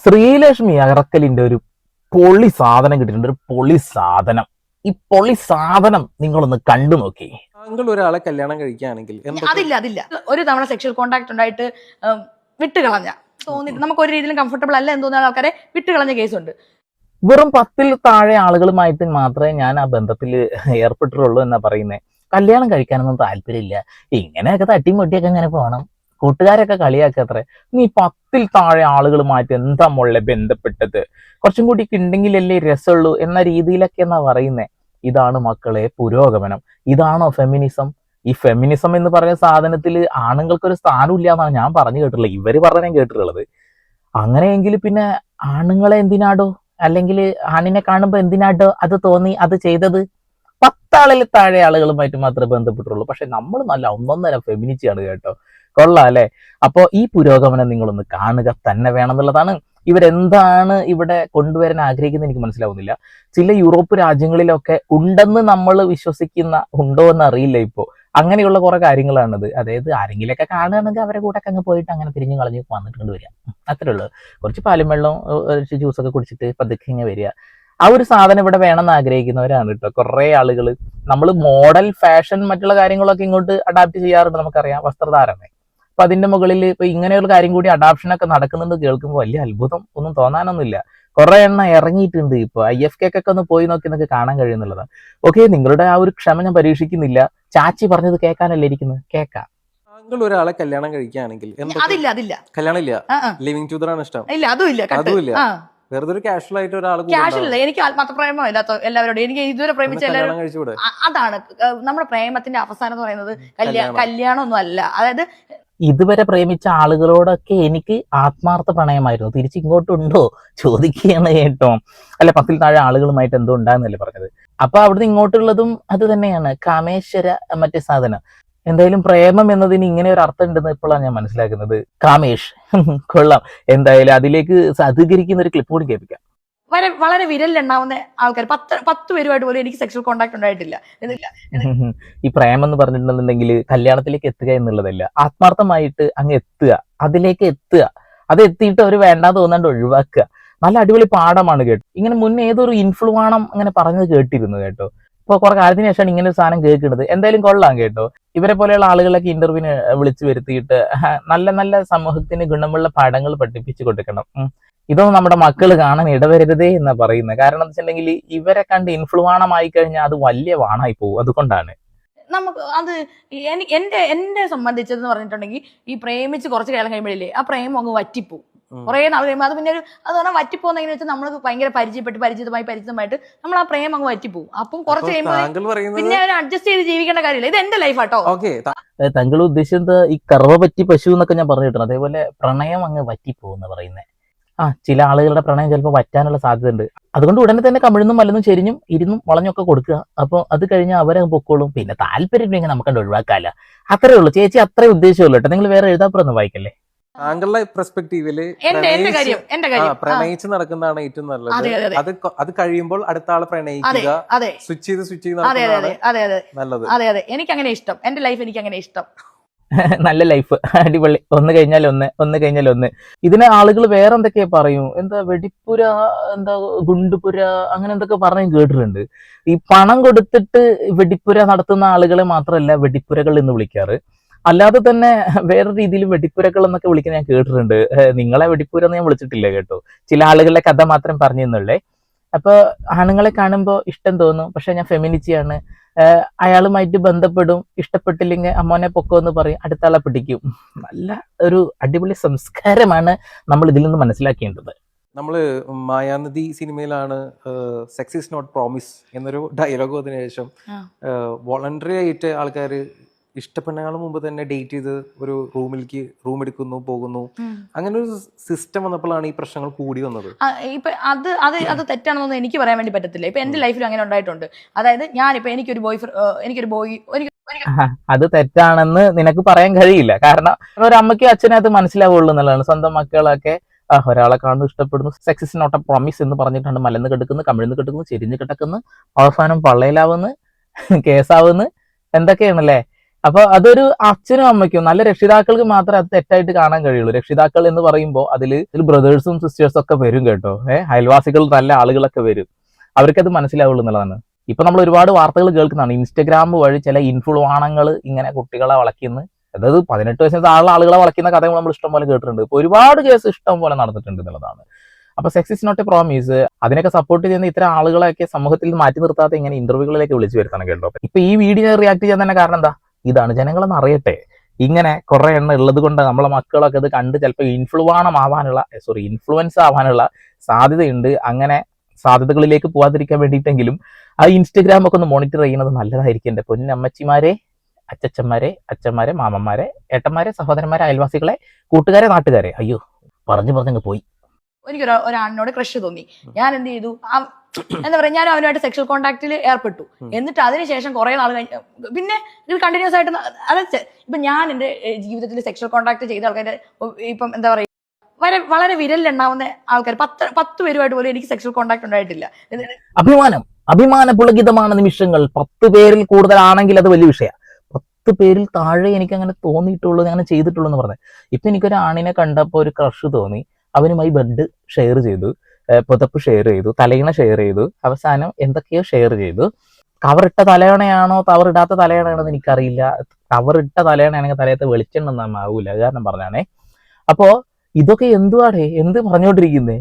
ശ്രീലക്ഷ്മി അറക്കലിന്റെ ഒരു പൊളി സാധനം കിട്ടിയിട്ടുണ്ട്. ഒരു പൊളി സാധനം. ഈ പൊളി സാധനം നിങ്ങളൊന്ന് കണ്ടു നോക്കി. താങ്കൾ ഒരാളെ കല്യാണം കഴിക്കുകയാണെങ്കിൽ അതില്ല ഒരു തവണ സെക്ഷൽ കോണ്ടാക്ട് ഉണ്ടായിട്ട് വിട്ടുകളഞ്ഞ തോന്നിട്ട് നമുക്ക് ഒരു രീതിയിലും കംഫർട്ടബിൾ അല്ല എന്ന് തോന്നുന്ന ആൾക്കാരെ വിട്ടുകളഞ്ഞ കേസുണ്ട്. വെറും 10-ൽ താഴെ ആളുകളുമായിട്ട് മാത്രമേ ഞാൻ ആ ബന്ധത്തിൽ ഏർപ്പെട്ടിട്ടുള്ളൂ എന്നാ പറയുന്നത്. കല്യാണം കഴിക്കാനൊന്നും താല്പര്യമില്ല, ഇങ്ങനെയൊക്കെ തട്ടിയും പൊട്ടിയൊക്കെ ഇങ്ങനെ പോകണം, കൂട്ടുകാരൊക്കെ കളിയാക്കത്രേ. നീ 10-ൽ താഴെ ആളുകളുമായിട്ട് എന്താ മുള്ള ബന്ധപ്പെട്ടത്, കുറച്ചും കൂടി ഉണ്ടെങ്കിലല്ലേ രസമുള്ളൂ എന്ന രീതിയിലൊക്കെ എന്നാ പറയുന്നത്. ഇതാണ് മക്കളെ പുരോഗമനം. ഇതാണോ ഫെമിനിസം? ഈ ഫെമിനിസം എന്ന് പറയുന്ന സാധനത്തിൽ ആണുങ്ങൾക്കൊരു സ്ഥാനമില്ല എന്നാണ് ഞാൻ പറഞ്ഞു കേട്ടിട്ടുള്ളത്, ഇവര് പറഞ്ഞ കേട്ടിട്ടുള്ളത്. അങ്ങനെയെങ്കിൽ പിന്നെ ആണുങ്ങളെ എന്തിനാടോ, അല്ലെങ്കിൽ ആണിനെ കാണുമ്പോ എന്തിനാടോ അത് തോന്നി അത് ചെയ്തത്? 10 ആളിൽ താഴെ ആളുകളുമായിട്ട് മാത്രമേ ബന്ധപ്പെട്ടുള്ളൂ. പക്ഷെ നമ്മൾ നല്ല ഒന്നൊന്നര ഫെമിനിറ്റിയാണ് കേട്ടോ. കൊള്ളാം അല്ലെ? അപ്പോ ഈ പുരോഗമനം നിങ്ങളൊന്ന് കാണുക തന്നെ വേണമെന്നുള്ളതാണ്. ഇവരെന്താണ് ഇവിടെ കൊണ്ടുവരാൻ ആഗ്രഹിക്കുന്നത് എനിക്ക് മനസ്സിലാവുന്നില്ല. ചില യൂറോപ്പ് രാജ്യങ്ങളിലൊക്കെ ഉണ്ടെന്ന് നമ്മൾ വിശ്വസിക്കുന്ന, ഉണ്ടോ എന്ന് അറിയില്ല ഇപ്പോ, അങ്ങനെയുള്ള കുറെ കാര്യങ്ങളാണത്. അതായത് ആരെങ്കിലൊക്കെ കാണുകയാണെങ്കിൽ അവരെ കൂടെ അങ്ങ് പോയിട്ട് അങ്ങനെ തിരിഞ്ഞു കളഞ്ഞ് വന്നിട്ട് വരിക, അത്രേ ഉള്ളൂ. കുറച്ച് പാലും വെള്ളവും ജ്യൂസൊക്കെ കുടിച്ചിട്ട് പതുക്കെ ഇങ്ങനെ വരിക. ആ ഒരു സാധനം ഇവിടെ വേണമെന്ന് ആഗ്രഹിക്കുന്നവരാണ് കേട്ടോ കുറെ ആളുകൾ. നമ്മൾ മോഡൽ ഫാഷൻ മറ്റുള്ള കാര്യങ്ങളൊക്കെ ഇങ്ങോട്ട് അഡാപ്റ്റ് ചെയ്യാറുണ്ട്, നമുക്കറിയാം, വസ്ത്രധാരണ. അപ്പൊ അതിന്റെ മുകളിൽ ഇപ്പൊ ഇങ്ങനെയുള്ള കാര്യം കൂടി അഡാപ്ഷനൊക്കെ നടക്കുന്നുണ്ട് കേൾക്കുമ്പോൾ വലിയ അത്ഭുതം ഒന്നും തോന്നാനൊന്നുമില്ല. കുറെ എണ്ണം ഇറങ്ങിയിട്ടുണ്ട്. ഇപ്പൊ IFK ഒക്കെ ഒന്ന് പോയി നോക്കി നിങ്ങൾക്ക് കാണാൻ കഴിയുന്നുള്ളതാണ്. ഓക്കെ, നിങ്ങളുടെ ആ ഒരു ക്ഷമ ഞാൻ പരീക്ഷിക്കുന്നില്ല. ചാച്ചി പറഞ്ഞത് കേൾക്കാനല്ലേ ഇരിക്കുന്നത്, കേൾക്കാം. താങ്കൾ ഒരാളെ കല്യാണം കഴിക്കുകയാണെങ്കിൽ അതില്ല കല്യാണം ഇല്ല, ലിവിങ് ടുഗദർ ആണ് ഇഷ്ടം? ഇല്ല, അതുമില്ല. വെറുതെ ഒരു കാഷ്വൽ ആയിട്ട് ഒരാൾ ക്യാഷ്വൽ. എനിക്ക് ആത്മാർത്ഥ പ്രേമം ഇല്ലാത്ത എല്ലാവരോടും, എനിക്ക് ഇതുവരെ പ്രേമിച്ച എല്ലാവരും അതാണ് നമ്മുടെ പ്രേമത്തിന്റെ അവസാനം എന്ന് പറയുന്നത്. കല്യാണം ഒന്നും അല്ല. അതായത് ഇതുവരെ പ്രേമിച്ച ആളുകളോടൊക്കെ എനിക്ക് ആത്മാർത്ഥ പ്രണയമായിരുന്നു. തിരിച്ചിങ്ങോട്ടുണ്ടോ ചോദിക്കുകയാണ് കേട്ടോ. അല്ല, 10-ൽ താഴെ ആളുകളുമായിട്ട് എന്തോ ഉണ്ടാകുന്നല്ലേ പറഞ്ഞത്. അപ്പൊ അവിടുന്ന് ഇങ്ങോട്ടുള്ളതും അത് തന്നെയാണ്, കാമേശ്വര മറ്റേ സാധനം. എന്തായാലും പ്രേമം എന്നതിന് ഇങ്ങനെ ഒരു അർത്ഥം ഉണ്ടെന്ന് ഇപ്പോഴാണ് ഞാൻ മനസ്സിലാക്കുന്നത്. കാമേഷ് കൊള്ളാം. എന്തായാലും അതിലേക്ക് സാധൂകരിക്കുന്ന ഒരു ക്ലിപ്പ് കൂടി കേൾപ്പിക്കാം. വളരെ വിരലിലുണ്ടാവുന്ന ആൾക്കാർ 10 പേരുമായിട്ട് പോലും എനിക്ക് സെക്ഷൽ കോണ്ടാക്ട് ഉണ്ടായിട്ടില്ല. ഈ പ്രേമം എന്ന് പറഞ്ഞിട്ടുണ്ടെന്നുണ്ടെങ്കിൽ കല്യാണത്തിലേക്ക് എത്തുക എന്നുള്ളതല്ല, ആത്മാർത്ഥമായിട്ട് അങ്ങ് എത്തുക, അതിലേക്ക് എത്തുക. അത് എത്തിയിട്ട് അവർ വേണ്ടാന്ന് തോന്നാണ്ട് ഒഴിവാക്കുക. നല്ല അടിപൊളി പാഠമാണ് കേട്ടോ. ഇങ്ങനെ മുന്നേ ഏതൊരു ഇൻഫ്ലുവാണം അങ്ങനെ പറഞ്ഞത് കേട്ടിരുന്നു കേട്ടോ. ഇപ്പൊ കുറെ കാലത്തിന് ശേഷമാണ് ഇങ്ങനെ ഒരു സാധനം കേൾക്കുന്നത്. എന്തായാലും കൊള്ളാം കേട്ടോ. ഇവരെ പോലെയുള്ള ആളുകളൊക്കെ ഇന്റർവ്യൂവിന് വിളിച്ചു വരുത്തിയിട്ട് നല്ല നല്ല സമൂഹത്തിന് ഗുണമുള്ള പാഠങ്ങൾ പഠിപ്പിച്ചു കൊടുക്കണം. ഇതൊന്നും നമ്മുടെ മക്കൾ കാണാൻ ഇടവരരുതേ എന്നാ പറയുന്നത്. കാരണം എന്താ വെച്ചിട്ടുണ്ടെങ്കിൽ ഇവരെ കണ്ട് ഇൻഫ്ലുവാണമായി കഴിഞ്ഞാൽ അത് വലിയ വാണായി പോകും. അതുകൊണ്ടാണ് നമുക്ക് അത് എന്നെ സംബന്ധിച്ചതെന്ന് പറഞ്ഞിട്ടുണ്ടെങ്കിൽ, ഈ പ്രേമിച്ച് കുറച്ച് കാലം കഴിയുമ്പോഴേ ആ പ്രേമം അങ്ങ് വറ്റിപ്പോവും. കുറെ നാൾ കഴിയുമ്പോൾ അത് പിന്നെ അത് പറഞ്ഞാൽ വറ്റിപ്പോകുന്ന എങ്ങനെ വെച്ചാൽ നമ്മൾ ഭയങ്കര പരിചിതമായിട്ട് നമ്മൾ ആ പ്രേമം അങ്ങ് വറ്റിപ്പോവും. അപ്പം കുറച്ച് കഴിയുമ്പോൾ പിന്നെ അഡ്ജസ്റ്റ് ചെയ്ത് ജീവിക്കേണ്ട കാര്യമില്ല. ഇത് എന്റെ ലൈഫാട്ടോ. താങ്കൾ ഉദ്ദേശിച്ചത് ഈ കറവ പറ്റി പശു എന്നൊക്കെ ഞാൻ പറഞ്ഞിട്ടുണ്ട്. അതേപോലെ പ്രണയം അങ്ങ് വറ്റിപ്പോകുന്ന പറയുന്നത്. ചില ആളുകളുടെ പ്രണയം ചിലപ്പോൾ വറ്റാനുള്ള സാധ്യത ഉണ്ട്. അതുകൊണ്ട് ഉടനെ തന്നെ കമിഴ്ന്നും മലന്നും ചെരിഞ്ഞും ഇരുന്നും വളഞ്ഞൊക്കെ കൊടുക്കുക. അപ്പോൾ അത് കഴിഞ്ഞാൽ അവരെ പൊക്കോളും. പിന്നെ താല്പര്യം ഇങ്ങനെ നമുക്കണ്ട് ഒഴിവാക്കാല്ല. അത്രേ ഉള്ളൂ ചേച്ചി, അത്രേ ഉദ്ദേശമുള്ളൂ കേട്ടോ. നിങ്ങൾ വേറെ എഴുതാപ്പുറൊന്നും വായിക്കല്ലേ. താങ്കളുടെ പെർസ്പെക്ടീവില് പ്രണയിച്ച് നടക്കുന്നതാണ് ഏറ്റവും നല്ലത്. അത് കഴിയുമ്പോൾ അടുത്ത ആളെ പ്രണയിക്കുക, സ്വിച്ച് ചെയ്ത് നല്ലത്. അതെ, എനിക്ക് അങ്ങനെ ഇഷ്ടം. എന്റെ ലൈഫ് എനിക്ക് അങ്ങനെ ഇഷ്ടം. നല്ല ലൈഫ്, അടിപൊളി. ഒന്ന് കഴിഞ്ഞാൽ ഒന്ന്. ഇതിനെ ആളുകൾ വേറെ എന്തൊക്കെയാ പറയും, എന്താ വെടിപ്പുര, എന്താ ഗുണ്ടുപുര, അങ്ങനെ എന്തൊക്കെ പറഞ്ഞു കേട്ടിട്ടുണ്ട്. ഈ പണം കൊടുത്തിട്ട് വെടിപ്പുര നടത്തുന്ന ആളുകളെ മാത്രമല്ല വെടിപ്പുരകൾ എന്ന് വിളിക്കാറ്. അല്ലാതെ തന്നെ വേറെ രീതിയിൽ വെടിപ്പുരകൾ എന്നൊക്കെ വിളിക്കാൻ ഞാൻ കേട്ടിട്ടുണ്ട്. നിങ്ങളെ വെടിപ്പുര എന്ന് ഞാൻ വിളിച്ചിട്ടില്ല കേട്ടോ. ചില ആളുകളുടെ കഥ മാത്രം പറഞ്ഞു തന്നുള്ളേ. അപ്പൊ ആണുങ്ങളെ കാണുമ്പോൾ ഇഷ്ടം തോന്നും, പക്ഷെ ഞാൻ ഫെമിനിറ്റിയാണ്, അയാളുമായിട്ട് ബന്ധപ്പെടും, ഇഷ്ടപ്പെട്ടില്ലെങ്കിൽ അമ്മോനെ പൊക്കോ എന്ന് പറയും, അടുത്ത ആളെ പിടിക്കും. നല്ല ഒരു അടിപൊളി സംസ്കാരമാണ് നമ്മൾ ഇതിൽ നിന്ന് മനസ്സിലാക്കേണ്ടത്. നമ്മള് മായാനദി സിനിമയിലാണ് സെക്സ് ഈസ് നോട്ട് പ്രോമിസ് എന്നൊരു ഡയലോഗ് വന്നതിന് ശേഷം വോളണ്ടറി ആയിട്ട് ആൾക്കാർ ഇഷ്ടപ്പെടുന്നതിന് മുമ്പ് തന്നെ ഡേറ്റ് ചെയ്ത് ഒരു റൂം എടുക്കുന്നു, പോകുന്നു. അങ്ങനെ ഒരു സിസ്റ്റം വന്നപ്പോഴാണ് ഈ പ്രശ്നങ്ങൾ കൂടി വന്നത്. ഇപ്പൊ അത് തെറ്റാണെന്നൊന്നും എനിക്ക് പറയാൻ വേണ്ടി പറ്റത്തില്ല. ഇപ്പൊ എന്റെ ലൈഫിൽ അങ്ങനെ ഉണ്ടായിട്ടുണ്ട്. അതായത് ഞാനിപ്പോ എനിക്കൊരു ബോയ് അത് തെറ്റാണെന്ന് നിനക്ക് പറയാൻ കഴിയില്ല. കാരണം ഒരു അമ്മയ്ക്കും അച്ഛനും അത് മനസ്സിലാവുള്ളൂ എന്നുള്ളതാണ്. സ്വന്തം മക്കളൊക്കെ ഒരാളെ കാണുന്നു, ഇഷ്ടപ്പെടുന്നു, sex is not a promise എന്ന് പറഞ്ഞിട്ടാണ് മലന്ന് കിടക്കുന്നു, കമിഴ്ന്ന് കിടക്കുന്നു, ചെരിഞ്ഞ് കിടക്കുന്നു, അവസാനം പള്ളയിലാവുന്നു, കേസാവുന്നു, എന്തൊക്കെയാണല്ലേ. അപ്പൊ അതൊരു അച്ഛനും അമ്മയ്ക്കും നല്ല രക്ഷിതാക്കൾക്ക് മാത്രമേ അത് തെറ്റായിട്ട് കാണാൻ കഴിയുള്ളൂ. രക്ഷിതാക്കൾ എന്ന് പറയുമ്പോൾ അതിൽ ബ്രദേഴ്സും സിസ്റ്റേഴ്സും ഒക്കെ വരും കേട്ടോ. അയൽവാസികൾ നല്ല ആളുകളൊക്കെ വരും. അവർക്കത് മനസ്സിലാവുള്ളൂ എന്നുള്ളതാണ്. ഇപ്പൊ നമ്മൾ ഒരുപാട് വാർത്തകൾ കേൾക്കുന്നതാണ്. ഇൻസ്റ്റഗ്രാം വഴി ചില ഇൻഫ്ലുവാണങ്ങൾ ഇങ്ങനെ കുട്ടികളെ വളയ്ക്കുന്നു. അതായത് 18 വയസ്സിന് താഴെ ആളുകളെ വളയ്ക്കുന്ന കഥകൾ നമ്മൾ ഇഷ്ടം പോലെ കേട്ടിട്ടുണ്ട്. ഇപ്പൊ ഒരുപാട് കേസ് ഇഷ്ടം പോലെ നടന്നിട്ടുണ്ട് എന്നുള്ളതാണ്. അപ്പൊ sex is not a promise. അതിനൊക്കെ സപ്പോർട്ട് ചെയ്യുന്ന ഇത്തരം ആളുകളെയൊക്കെ സമൂഹത്തിൽ മാറ്റി നിർത്താതെ ഇങ്ങനെ ഇന്റർവ്യൂകളിലേക്ക് വിളിച്ചു വരുത്താണ് കേട്ടോ. ഇപ്പൊ ഈ വീഡിയോ റിയാക്ട് ചെയ്യാൻ തന്നെ കാരണം എന്താ? ഇതാണ്, ജനങ്ങളൊന്ന് അറിയട്ടെ. ഇങ്ങനെ കുറെ എണ്ണം ഉള്ളത് കൊണ്ട് നമ്മളെ മക്കളൊക്കെ ഇത് കണ്ട് ചിലപ്പോൾ ഇൻഫ്ലുവൻസ് ആവാനുള്ള സാധ്യതയുണ്ട്. അങ്ങനെ സാധ്യതകളിലേക്ക് പോവാതിരിക്കാൻ വേണ്ടിയിട്ടെങ്കിലും ആ ഇൻസ്റ്റഗ്രാം ഒക്കെ ഒന്ന് മോണിറ്റർ ചെയ്യുന്നത് നല്ലതായിരിക്കും. എൻ്റെ പൊന്നമ്മച്ചിമാരെ, അച്ഛന്മാരെ, മാമന്മാരെ, ഏട്ടന്മാരെ, സഹോദരന്മാരെ, അയൽവാസികളെ, കൂട്ടുകാരെ, നാട്ടുകാരെ. അയ്യോ, പറഞ്ഞങ്ങ് പോയി. എനിക്കൊരു ഒരാണിനോട് ക്രഷ് തോന്നി. ഞാൻ എന്ത് ചെയ്തു? എന്താ പറയാ, ഞാൻ അവനുമായിട്ട് സെക്ഷൽ കോൺടാക്റ്റിൽ ഏർപ്പെട്ടു. എന്നിട്ട് അതിനുശേഷം കുറെ നാൾ കഴിഞ്ഞ് പിന്നെ ഇത് കണ്ടിന്യൂസ് ആയിട്ട് അതായത് ഇപ്പൊ ഞാൻ എന്റെ ജീവിതത്തിൽ സെക്ഷൽ കോൺടാക്ട് ചെയ്ത ആൾക്കാർ ഇപ്പം എന്താ പറയുക, വളരെ വിരലിലുണ്ടാവുന്ന ആൾക്കാർ 10 പേരുമായിട്ട് പോലും എനിക്ക് സെക്ഷൽ കോൺടാക്ട് ഉണ്ടായിട്ടില്ല. അഭിമാന പുളകിതமான നിമിഷങ്ങൾ 10 പേരിൽ കൂടുതലാണെങ്കിൽ അത് വലിയ വിഷയം. 10 പേരിൽ താഴെ എനിക്ക് അങ്ങനെ തോന്നിയിട്ടുള്ളൂ, അങ്ങനെ ചെയ്തിട്ടുള്ളൂ എന്ന് പറഞ്ഞത്. ഇപ്പൊ എനിക്കൊരു ആണിനെ കണ്ടപ്പോൾ ഒരു ക്രഷ് തോന്നി. അവനുമായി ബെഡ് ഷെയർ ചെയ്തു, പുതപ്പ് ഷെയർ ചെയ്തു, തലയിണ ഷെയർ ചെയ്തു, അവസാനം എന്തൊക്കെയോ ഷെയർ ചെയ്തു. കവറിട്ട തലയണയാണോ കവറിടാത്ത തലയണയാണോ എന്ന് എനിക്കറിയില്ല. കവറിട്ട തലയണയാണെങ്കിൽ തലയത്തെ വെളിച്ചെണ്ണൊന്നും ആവൂല, കാരണം പറഞ്ഞാണേ. അപ്പോ ഇതൊക്കെ എന്ത് പറഞ്ഞുകൊണ്ടിരിക്കുന്നേ?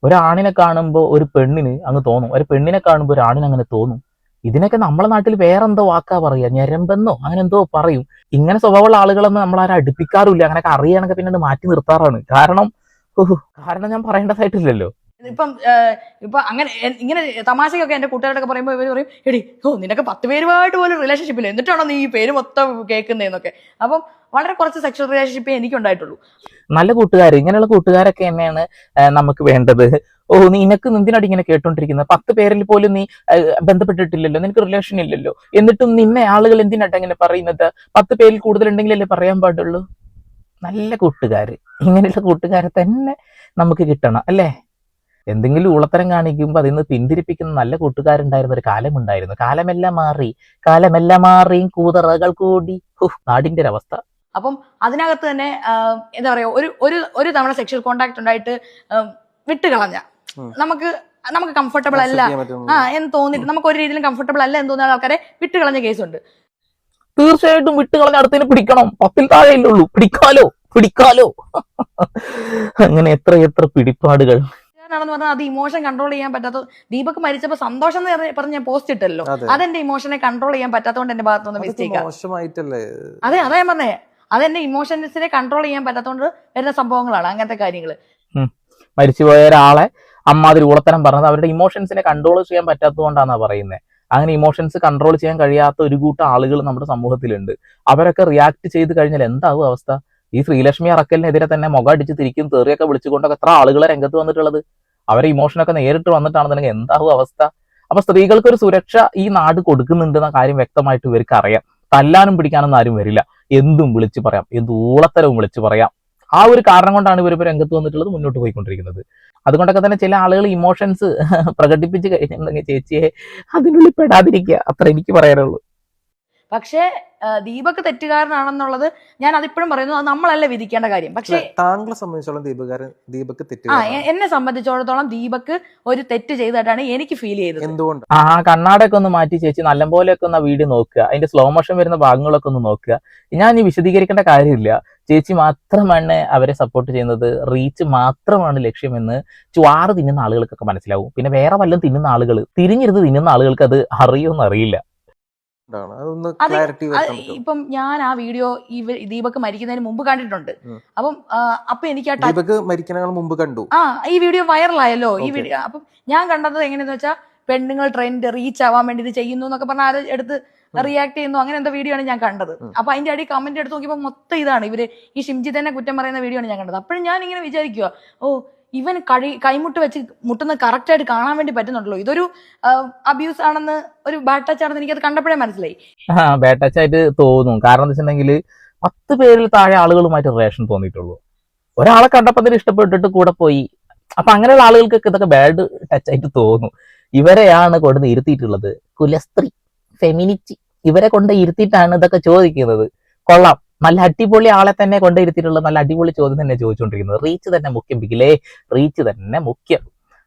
ഒരാണിനെ കാണുമ്പോൾ ഒരു പെണ്ണിന് അങ്ങ് തോന്നും, ഒരു പെണ്ണിനെ കാണുമ്പോൾ ഒരു ആണിന് അങ്ങനെ തോന്നും. ഇതിനൊക്കെ നമ്മളെ നാട്ടിൽ വേറെന്തോ വാക്കാ പറയാ, ഞരമ്പെന്നോ അങ്ങനെ എന്തോ പറയും. ഇങ്ങനെ സ്വഭാവമുള്ള ആളുകളൊന്നും നമ്മൾ ആരും അടുപ്പിക്കാറില്ല. അങ്ങനെയൊക്കെ അറിയാനൊക്കെ പിന്നെ അത് മാറ്റി നിർത്താറാണ്. കാരണം ഞാൻ പറയേണ്ടതായിട്ടില്ലല്ലോ. ഇപ്പൊ അങ്ങനെ ഇങ്ങനെ തമാശയൊക്കെ എന്റെ കൂട്ടുകാരൊക്കെ പറയുമ്പോൾ ഇവർ പറയും, എടി നിനക്ക് 10 പേരുമായിട്ട് പോലും റിലേഷൻഷിപ്പില്ല, എന്നിട്ടാണോ നീ ഈ പേര് മൊത്തം കേൾക്കുന്നതെന്നൊക്കെ. അപ്പം വളരെ കുറച്ച് സെക്ഷൽ റിലേഷൻഷിപ്പേ എനിക്കുണ്ടായിട്ടുള്ളൂ. നല്ല കൂട്ടുകാർ, ഇങ്ങനെയുള്ള കൂട്ടുകാരൊക്കെ തന്നെയാണ് നമുക്ക് വേണ്ടത്. നിനക്ക് എന്തിനാണ് ഇങ്ങനെ കേട്ടോണ്ടിരിക്കുന്നത്? 10 പേരിൽ പോലും നീ ബന്ധപ്പെട്ടിട്ടില്ലല്ലോ, നിനക്ക് റിലേഷൻ ഇല്ലല്ലോ, എന്നിട്ടും നിന്നെ ആളുകൾ എന്തിനാട്ടെ ഇങ്ങനെ പറയുന്നത്? 10 പേരിൽ കൂടുതലുണ്ടെങ്കിലല്ലേ പറയാൻ പാടുള്ളൂ. നല്ല കൂട്ടുകാര്, ഇങ്ങനെയുള്ള കൂട്ടുകാരെ തന്നെ നമുക്ക് കിട്ടണം അല്ലേ? എന്തെങ്കിലും ഊളത്തരം കാണിക്കുമ്പോൾ അതിൽ നിന്ന് പിന്തിരിപ്പിക്കുന്ന നല്ല കൂട്ടുകാരുണ്ടായിരുന്ന ഒരു കാലമുണ്ടായിരുന്നു. കാലമെല്ലാം മാറി കൂതറകൾ കൂടി. നാടിന്റെ ഒരവസ്ഥ. അപ്പം അതിനകത്ത് തന്നെ എന്താ പറയാ, ഒരു തവണ സെക്ഷൽ കോണ്ടാക്ട് ഉണ്ടായിട്ട് വിട്ടുകളഞ്ഞ നമുക്ക് കംഫർട്ടബിൾ അല്ല എന്ന് തോന്നിട്ട്, നമുക്ക് ഒരു രീതിയിലും കംഫർട്ടബിൾ അല്ല എന്ന് തോന്നുന്ന ആൾക്കാരെ വിട്ടുകളഞ്ഞ കേസുണ്ട്. തീർച്ചയായിട്ടും വിട്ടുകളഞ്ഞ അടുത്തതിന് പിടിക്കണം. 10ൽ താഴെയല്ലേ ഉള്ളൂ, പിടിക്കാലോ. അങ്ങനെ എത്ര പിടിപ്പാടുകൾ ണെന്ന് പറഞ്ഞാൽ അത് ഇമോഷൻ കൺട്രോൾ ചെയ്യാൻ പറ്റാത്ത. ദീപക് മരിച്ചപ്പോ സന്തോഷം എന്ന് പറഞ്ഞ പോസ്റ്റ് ഇട്ടല്ലോ, അതെന്റെ ഇമോഷനെ കൺട്രോൾ ചെയ്യാൻ പറ്റാത്തതുകൊണ്ട് എന്റെ ഭാഗത്തുനിന്ന് മിസ്റ്റേക്ക്. അതെ ഞാൻ പറഞ്ഞേ, അതെന്റെ ഇമോഷൻസിനെ കൺട്രോൾ ചെയ്യാൻ പറ്റാത്തതുകൊണ്ട് വരുന്ന സംഭവങ്ങളാണ് അങ്ങനത്തെ കാര്യങ്ങൾ. മരിച്ചുപോയ ഒരാളെ അമ്മാതിരി ഊളത്തരം പറഞ്ഞത് അവരുടെ ഇമോഷൻസിനെ കൺട്രോൾ ചെയ്യാൻ പറ്റാത്തതുകൊണ്ടാണ് പറയുന്നത്. അങ്ങനെ ഇമോഷൻസ് കൺട്രോൾ ചെയ്യാൻ കഴിയാത്ത ഒരു കൂട്ടം ആളുകൾ നമ്മുടെ സമൂഹത്തിലുണ്ട്. അവരൊക്കെ റിയാക്ട് ചെയ്ത് കഴിഞ്ഞാൽ എന്താവും അവസ്ഥ? ഈ ശ്രീലക്ഷ്മി അറക്കലിനെതിരെ തന്നെ മുഖം അടിച്ച് തിരിക്കും, തെറിയൊക്കെ വിളിച്ചുകൊണ്ടൊക്കെ എത്ര ആളുകളെ രംഗത്ത് വന്നിട്ടുള്ളത്. അവരെ ഇമോഷനൊക്കെ നേരിട്ട് വന്നിട്ടാണെന്നുണ്ടെങ്കിൽ എന്താവും അവസ്ഥ? അപ്പൊ സ്ത്രീകൾക്ക് ഒരു സുരക്ഷ ഈ നാട് കൊടുക്കുന്നുണ്ടെന്ന കാര്യം വ്യക്തമായിട്ട് ഇവർക്ക് അറിയാം. തല്ലാനും പിടിക്കാനൊന്നും ആരും വരില്ല, എന്തും വിളിച്ചു പറയാം, എന്ത് ഊളത്തരവും വിളിച്ചു പറയാം. ആ ഒരു കാരണം കൊണ്ടാണ് ഇവരിപ്പോ രംഗത്ത് വന്നിട്ടുള്ളത്, മുന്നോട്ട് പോയിക്കൊണ്ടിരിക്കുന്നത്. അതുകൊണ്ടൊക്കെ തന്നെ ചില ആളുകൾ ഇമോഷൻസ് പ്രകടിപ്പിച്ച് കഴിഞ്ഞിട്ടുണ്ടെങ്കിൽ ചേച്ചിയെ അതിനുള്ളിൽ പെടാതിരിക്കുക, അത്ര എനിക്ക് പറയാനുള്ളൂ. പക്ഷേ ദീപക് തെറ്റുകാരനാണെന്നുള്ളത് ഞാൻ അതിപ്പോഴും പറയുന്നു, അത് നമ്മളല്ല വിധിക്കേണ്ട കാര്യം. പക്ഷേ താങ്കളെ സംബന്ധിച്ചോളം ദീപക് എന്നെ സംബന്ധിച്ചിടത്തോളം ദീപക് ഒരു തെറ്റ് ചെയ്തിട്ടാണ് എനിക്ക് ഫീൽ ചെയ്തത്. എന്തുകൊണ്ട്? കണ്ണാടൊക്കെ ഒന്ന് മാറ്റി ചേച്ചി നല്ലപോലെയൊക്കെ ഒന്ന് വീഡിയോ നോക്കുക, അതിന്റെ സ്ലോ മോഷൻ വരുന്ന ഭാഗങ്ങളൊക്കെ ഒന്ന് നോക്കുക. ഞാൻ ഈ വിശദീകരിക്കേണ്ട കാര്യമില്ല. ചേച്ചി മാത്രമാണ് അവരെ സപ്പോർട്ട് ചെയ്യുന്നത്, റീച്ച് മാത്രമാണ് ലക്ഷ്യമെന്ന് ചുവാറ് തിന്നുന്ന ആളുകൾക്കൊക്കെ മനസ്സിലാവും. പിന്നെ വേറെ വല്ലതും തിന്നുന്ന ആളുകൾ, തിരിഞ്ഞിരുന്ന് തിന്നുന്ന ആളുകൾക്ക് അത് അറിയുമെന്ന് അറിയില്ല. ഇപ്പം ഞാൻ ആ വീഡിയോ ദീപക് മരിക്കുന്നതിന് മുമ്പ് കണ്ടിട്ടുണ്ട്. അപ്പൊ എനിക്ക് മുമ്പ് കണ്ടു ഈ വീഡിയോ വൈറലായല്ലോ. ഈ വീഡിയോ അപ്പം ഞാൻ കണ്ടത് എങ്ങനെയാന്ന് വെച്ചാൽ, പെണ്ണുങ്ങൾ ട്രെൻഡ് റീച്ച് ആവാൻ വേണ്ടി ഇത് ചെയ്യുന്നു എന്നൊക്കെ പറഞ്ഞാൽ ആര് എടുത്ത് റിയാക്ട് ചെയ്യുന്നു, അങ്ങനെ എന്താ വീഡിയോ ആണ് ഞാൻ കണ്ടത്. അപ്പൊ അതിന്റെ അടി കമന്റ് എടുത്ത് നോക്കിയപ്പോൾ മൊത്തം ഇതാണ്, ഇവര് ഈ ഷിംജി തന്നെ കുറ്റം പറയുന്ന വീഡിയോ ആണ് ഞാൻ കണ്ടത്. അപ്പോഴും ഞാൻ ഇങ്ങനെ വിചാരിക്കുക, ഇവൻ കൈമുട്ട് വെച്ച് മുട്ടുന്നത് കറക്റ്റ് ആയിട്ട് കാണാൻ വേണ്ടി പറ്റുന്നുണ്ടല്ലോ, ഇതൊരു അബ്യൂസ് ആണെന്ന്, ഒരു ബാഡ് ടച്ച് ആണെന്ന് എനിക്കത് കണ്ടപ്പോഴേ മനസ്സിലായി. ബാഡ് ടച്ച് ആയിട്ട് തോന്നും. കാരണം എന്താ വെച്ചിട്ടുണ്ടെങ്കിൽ 10 പേരിൽ താഴെ ആളുകളുമായിട്ട് റിലേഷൻ തോന്നിയിട്ടുള്ളൂ. ഒരാളെ കണ്ടപ്പോൾ അതിന് ഇഷ്ടപ്പെട്ടിട്ട് കൂടെ പോയി. അപ്പൊ അങ്ങനെയുള്ള ആളുകൾക്കൊക്കെ ഇതൊക്കെ ബാഡ് ടച്ച് ആയിട്ട് തോന്നും. ഇവരെയാണ് കൊടുന്ന് ഇരുത്തിയിട്ടുള്ളത് കുലസ്ത്രീ, ഫെമിനിറ്റി, ഇവരെ കൊണ്ട് ഇരുത്തിയിട്ടാണ് ഇതൊക്കെ ചോദിക്കുന്നത്. കൊള്ളാം, നല്ല അടിപൊളി ആളെ തന്നെ കൊണ്ടിരുത്തിയിട്ടുള്ള നല്ല അടിപൊളി ചോദ്യം തന്നെ ചോദിച്ചുകൊണ്ടിരിക്കുന്നത്. റീച്ച് തന്നെ മുഖ്യം പിക്കിലേ, റീച്ച് തന്നെ മുഖ്യം.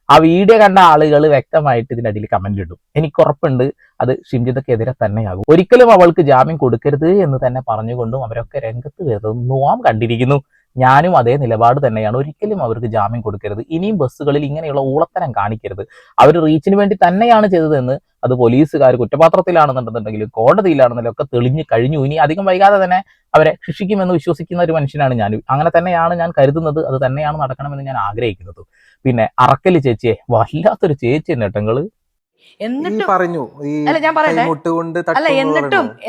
ആ വീഡിയോ കണ്ട ആളുകൾ വ്യക്തമായിട്ട് ഇതിനടിയിൽ കമന്റ് ഇടും. എനിക്ക് ഉറപ്പുണ്ട് അത് ഷിംജിതക്കെതിരെ തന്നെയാകും. ഒരിക്കലും അവൾക്ക് ജാമ്യം കൊടുക്കരുത് എന്ന് തന്നെ പറഞ്ഞുകൊണ്ടും അവരൊക്കെ രംഗത്ത് വരുന്നത് നാം കണ്ടിരിക്കുന്നു. ഞാനും അതേ നിലപാട് തന്നെയാണ്. ഒരിക്കലും അവർക്ക് ജാമ്യം കൊടുക്കരുത്. ഇനിയും ബസ്സുകളിൽ ഇങ്ങനെയുള്ള ഊളത്തരം കാണിക്കരുത്. അവർ റീച്ചിന് വേണ്ടി തന്നെയാണ് ചെയ്തതെന്ന് അത് പോലീസുകാർ കുറ്റപത്രത്തിലാണെന്നുണ്ടെന്നുണ്ടെങ്കിലും കോടതിയിലാണെന്നുണ്ടെങ്കിലും ഒക്കെ തെളിഞ്ഞു കഴിഞ്ഞു. ഇനി അധികം വൈകാതെ തന്നെ അവരെ ശിക്ഷിക്കുമെന്ന് വിശ്വസിക്കുന്ന ഒരു മനുഷ്യനാണ് ഞാൻ. അങ്ങനെ തന്നെയാണ് ഞാൻ കരുതുന്നത്. അത് തന്നെയാണ് നടക്കണമെന്ന് ഞാൻ ആഗ്രഹിക്കുന്നത്. പിന്നെ അറക്കല് ചേച്ചിയെ വല്ലാത്തൊരു ചേച്ചി തന്നെ കേട്ടങ്ങള്. എന്നിട്ടും പറഞ്ഞു ഈ അല്ല ഞാൻ പറയട്ടെ, മുട്ടുകൊണ്ട് അല്ല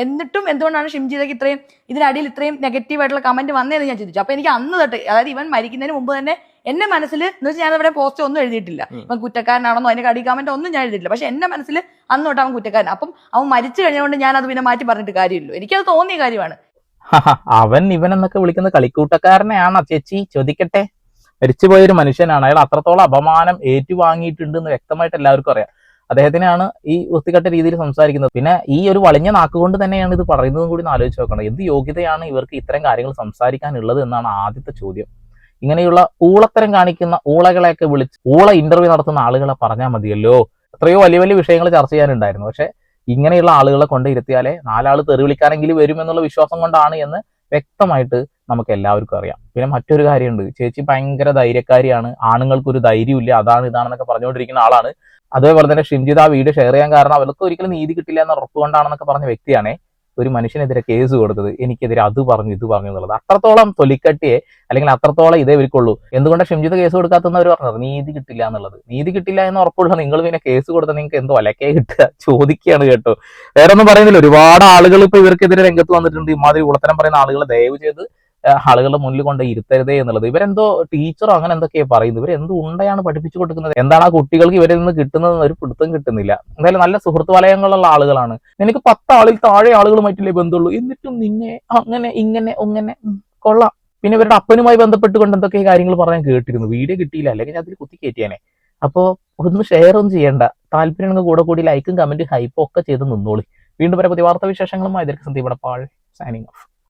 എന്നിട്ടും എന്തുകൊണ്ടാണ് ഷിംജിതയ്ക്ക് ഇത്രയും ഇതിനടിയിൽ ഇത്രയും നെഗറ്റീവ് ആയിട്ടുള്ള കമന്റ് വന്നതെന്ന് ഞാൻ ചിന്തിച്ചു. അപ്പൊ എനിക്ക് അന്ന് തൊട്ട്, അതായത് ഇവൻ മരിക്കുന്നതിന് മുമ്പ് തന്നെ എന്റെ മനസ്സിൽ എന്ന് വെച്ചാൽ ഞാൻ അവിടെ പോസ്റ്റ് ഒന്നും എഴുതിയിട്ടില്ല, ഇവൻ കുറ്റക്കാരനാണെന്നോ അതിന്റെ കടി കമന്റ് ഒന്നും ഞാൻ എഴുതിയിട്ടില്ല. പക്ഷെ എന്റെ മനസ്സിൽ അന്ന് തൊട്ട് അവൻ കുറ്റക്കാരൻ. അപ്പം അവൻ മരിച്ചു കഴിഞ്ഞുകൊണ്ട് ഞാൻ അത് പിന്നെ മാറ്റി പറഞ്ഞിട്ട് കാര്യമില്ലല്ലോ. എനിക്കത് തോന്നിയ കാര്യമാണ്. ഇവനെന്നൊക്കെ വിളിക്കുന്ന കളിക്കൂട്ടക്കാരനെയാണ് ചേച്ചി. ചോദിക്കട്ടെ, മരിച്ചുപോയൊരു മനുഷ്യനാണ്. അയാൾ അത്രത്തോളം അപമാനം ഏറ്റുവാങ്ങിയിട്ടുണ്ട് എന്ന് വ്യക്തമായിട്ട് എല്ലാവർക്കും അറിയാം. അദ്ദേഹത്തിനാണ് ഈ വൃത്തികെട്ട രീതിയിൽ സംസാരിക്കുന്നത്. പിന്നെ ഈ ഒരു വളഞ്ഞ നാക്കുകൊണ്ട് തന്നെയാണ് ഇത് പറയുന്നതും കൂടി ആലോചിച്ച് നോക്കണം. എന്ത് യോഗ്യതയാണ് ഇവർക്ക് ഇത്തരം കാര്യങ്ങൾ സംസാരിക്കാനുള്ളത് എന്നാണ് ആദ്യത്തെ ചോദ്യം. ഇങ്ങനെയുള്ള ഊളത്തരം കാണിക്കുന്ന ഊളകളെയൊക്കെ വിളിച്ച് ഊള ഇന്റർവ്യൂ നടത്തുന്ന ആളുകളെ പറഞ്ഞാൽ മതിയല്ലോ. എത്രയോ വലിയ വലിയ വിഷയങ്ങൾ ചർച്ച ചെയ്യാനുണ്ടായിരുന്നു. പക്ഷെ ഇങ്ങനെയുള്ള ആളുകളെ കൊണ്ട് ഇരുത്തിയാലേ നാലാൾ തെറി വിളിക്കാനെങ്കിലും വരും എന്നുള്ള വിശ്വാസം കൊണ്ടാണ് എന്ന് വ്യക്തമായിട്ട് നമുക്ക് എല്ലാവർക്കും അറിയാം. പിന്നെ മറ്റൊരു കാര്യമുണ്ട്, ചേച്ചി ഭയങ്കര ധൈര്യക്കാരിയാണ്. ആണുങ്ങൾക്കൊരു ധൈര്യമില്ല, അതാണ് ഇതാണെന്നൊക്കെ പറഞ്ഞുകൊണ്ടിരിക്കുന്ന ആളാണ്. അതേപോലെ തന്നെ ഷിംജിത ആ വീഡിയോ ഷെയർ ചെയ്യാൻ കാരണം അവർക്ക് ഒരിക്കലും നീതി കിട്ടില്ല എന്ന ഉറപ്പുകൊണ്ടാണെന്നൊക്കെ പറഞ്ഞ വ്യക്തിയാണ് ഒരു മനുഷ്യനെതിരെ കേസ് കൊടുത്തത്. എനിക്കെതിരെ അത് പറഞ്ഞു ഇത് പറഞ്ഞു എന്നുള്ളത് അത്രത്തോളം തൊലിക്കട്ടിയെ അല്ലെങ്കിൽ അത്രത്തോളം ഇതേ ഇവർക്കുള്ളൂ. എന്തുകൊണ്ട് ഷിംജിത കേസ് കൊടുക്കാത്തെന്ന് അവർ പറഞ്ഞത് നീതി കിട്ടില്ല എന്നുള്ളത്. നീതി കിട്ടില്ല എന്ന് ഉറപ്പുള്ള നിങ്ങൾ പിന്നെ കേസ് കൊടുത്താൽ നിങ്ങൾക്ക് എന്തോ അലക്കേ കിട്ടുക ചോദിക്കുകയാണ് കേട്ടോ. വേറെ ഒന്നും പറയുന്നില്ല. ഒരുപാട് ആളുകൾ ഇപ്പൊ ഇവർക്കെതിരെ രംഗത്ത് വന്നിട്ടുണ്ട്. ഇമാതിരി ഉളത്തരം പറയുന്ന ആളുകളെ ദയവ് ചെയ്ത് ആളുകളുടെ മുന്നിൽ കൊണ്ട് ഇരുത്തരുതേ എന്നുള്ളത്. ഇവരെന്തോ ടീച്ചറോ അങ്ങനെ എന്തൊക്കെയാ പറയുന്നത്. ഇവരെന്ത് ഉണ്ടയാണ് പഠിപ്പിച്ചു കൊടുക്കുന്നത്. എന്താണ് ആ കുട്ടികൾക്ക് ഇവരിൽ നിന്ന് കിട്ടുന്നത് ഒരു പിടുത്തം കിട്ടുന്നില്ല. എന്തായാലും നല്ല സുഹൃത്ത് വലയങ്ങളുള്ള ആളുകളാണ്. നിനക്ക് 10 ആളിൽ താഴെ ആളുകളുമായിട്ടല്ലേ ബന്ധമുള്ളൂ, എന്നിട്ടും നിന്നെ അങ്ങനെ ഇങ്ങനെ ഒങ്ങനെ കൊള്ളാം. പിന്നെ ഇവരുടെ അപ്പനുമായി ബന്ധപ്പെട്ടുകൊണ്ട് എന്തൊക്കെ കാര്യങ്ങൾ പറയാൻ കേട്ടിരുന്നു. വീഡിയോ കിട്ടിയില്ല, അല്ലെങ്കിൽ അതിൽ കുത്തി കയറ്റിയാനെ. അപ്പോൾ ഒന്ന് ഷെയർ ഒന്നും ചെയ്യേണ്ട. താല്പര്യം കൂടി ലൈക്കും കമന്റും ഹൈപ്പും ഒക്കെ ചെയ്ത് നിന്നോളി. വീണ്ടും വരെ പുതിയ വാർത്താ വിശേഷങ്ങളുമായി സന്ദീപ് പാൾ സൈനിങ് ഓഫ്.